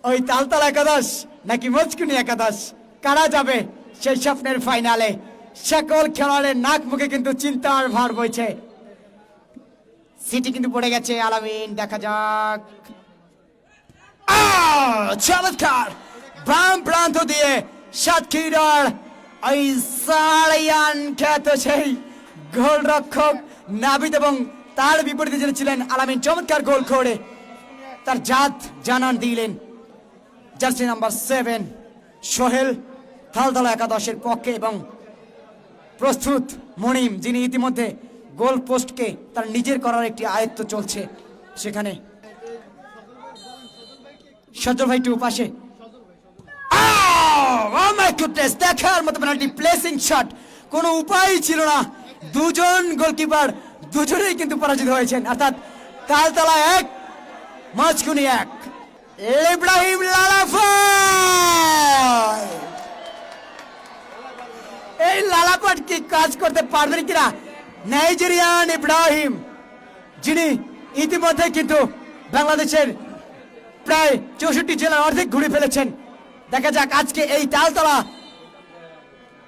ওই তালতলা একাদশ নাকি মজকুনি একাদশ, কারা যাবে সেই স্বপ্নের ফাইনালে? সকল খেলোয়াড়ের নাক মুখে কিন্তু চিন্তার ভার বইছে। সিটি কিন্তু পড়ে গেছে আলামিন, দেখা যাক। চমৎকার বাম প্রান্ত দিয়ে সাতক্ষীরার ওই সারায়ান খ্যাত সেই গোলরক্ষক নাবিদ এবং তার বিপরীতে যিনি ছিলেন আলামিন, চমৎকার গোল করে তার জাত জানান দিলেন। জার্সি নাম্বার 7 সোহেল তালতলা একাদশের পক্ষে, এবং প্রস্তুত মনিম, যিনি ইতিমধ্যে গোল পোস্টকে তার নিজের করার একটি আয়ত্ত চলছে। সেখানে সজল ভাই টু পাশে, দেখার মতো পেনাল্টি, প্লেসিং শট, কোনো উপায় ছিল না। দুজন গোলকিপার দুজনেই কিন্তু পরাজিত হয়েছেন, অর্থাৎ তালতলা 1 মজকুনি 1। ইব্রাহিম লালাফাট, এই লালাফাট কি কাজ করতে পারবেন কিনা? নাইজেরিয়ান ইব্রাহিম, যিনি ইতিমধ্যে কিন্তু বাংলাদেশের প্রায় 64 জেলার অর্ধেক ঘুরে ফেলেছেন। দেখা যাক আজকে এই তালতলা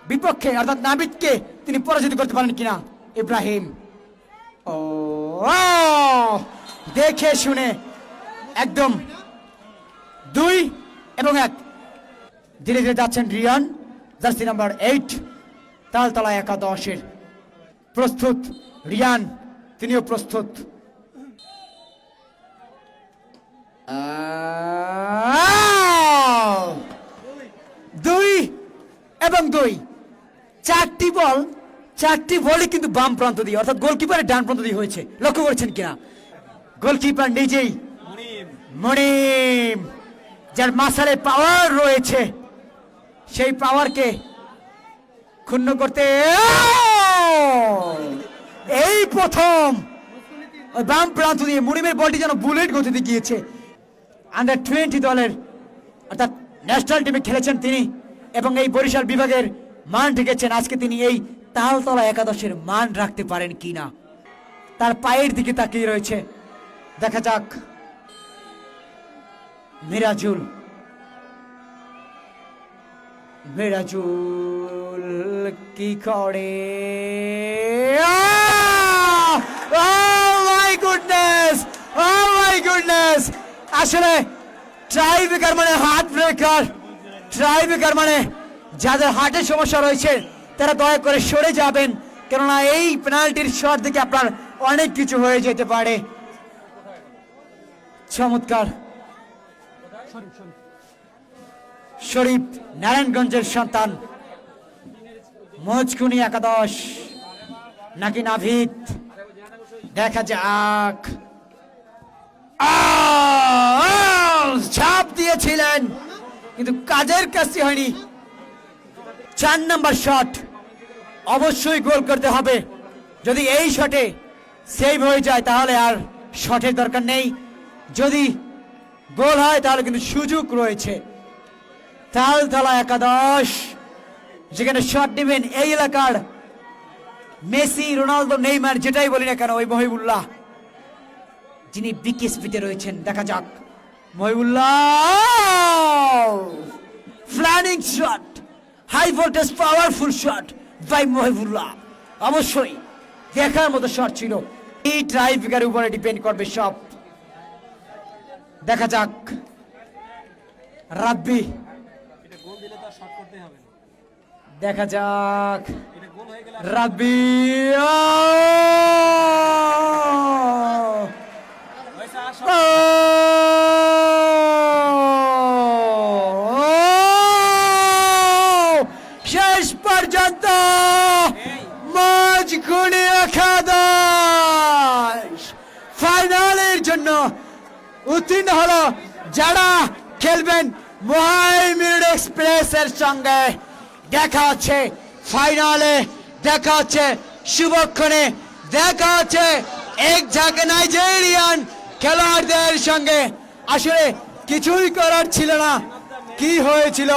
বিপক্ষে অর্থাৎ নাবিদকে তিনি পরাজিত করতে পারেন কিনা। ইব্রাহিম, ও দেখে শুনে একদম 2 এবং 1 ধীরে ধীরে যাচ্ছেন রিয়ান, জার্সি নাম্বার 8 তালতলা একাদশের। প্রস্তুত রিয়ান, তিনিও প্রস্তুত। 2 এবং 2, 4টি বল, 4টি বলই কিন্তু বাম প্রান্ত দিয়ে অর্থাৎ গোলকিপারের ডান প্রান্ত দিয়ে হয়েছে। লক্ষ্য করেছেন কিনা? গোলকিপার নিজেই মনিম, যার মাসালে পাওয়ার রয়েছে, সেই পাওয়ারকে ক্ষুণ্ণ করতে এই প্রথম বাম প্রান্ত দিয়ে মনিমের বলটি যেন বুলেট গতিতে গিয়েছে। আন্ডার 20 দলের অর্থাৎ ন্যাশনাল টিমে খেলেছেন তিনি, এবং এই বরিশাল বিভাগের মান ঠেকেছেন। আজকে তিনি এই তালতলা একাদশের মান রাখতে পারেন কিনা, তার পায়ের দিকে তাকিয়ে রয়েছে। দেখা যাক মিরাজুল, মিরাজুল কি করে? আসলে ট্রাইব্রেকার মানে হার্ট ব্রেকার, ট্রাইব্রেকার মানে যাদের হার্টের সমস্যা রয়েছে তারা দয়া করে সরে যাবেন, কেননা এই পেনাল্টির শট থেকে আপনার অনেক কিছু হয়ে যেতে পারে। চমৎকার শরীফ, নারায়ণগঞ্জের সন্তান, মজকুনি একাদশ নাকি নাভিদ, দেখা যাক। ঝাঁপ দিয়েছিলেন কিন্তু কাজের কাছে হয়নি। 4 নম্বর শট, অবশ্যই গোল করতে হবে। যদি এই শটে সেভ হয়ে যায় তাহলে আর শটের দরকার নেই, যদি গোল হয় তাহলে কিন্তু সুযোগ রয়েছে। তালতলা একাদশ যেখানে শট নেবেন এই এলাকার মেসি, রোনালদো, নেইমার যেটাই বলি না কেন, ওই মহিবুল্লাহ যিনি বিকেএসপিতে রয়েছেন। দেখা যাক মহিবুল্লাহ, ফ্ল্যানিং shot, high voltage powerful shot by Mohibullah, অবশ্যই দেখার মতো শট ছিল। এই ট্রাইব্রেকারের উপরে ডিপেন্ড করবে সব। দেখা যাক রাব্বি, দেখা যাক রাব্বি, শেষ পর্যন্ত মজকুনি একাদশ ফাইনালের জন্য উত্তীর্ণ হলো। যারা খেলবেন মুহাইমিন এক্সপ্রেসের সঙ্গে, দেখা হচ্ছে ফাইনালে, দেখা হচ্ছে শুভক্ষণে, দেখা হচ্ছে এক ঝাঁক নাইজেরিয়ান খেলোয়াড়দের সঙ্গে। আসলে কিছুই করার ছিল না, কি হয়েছিল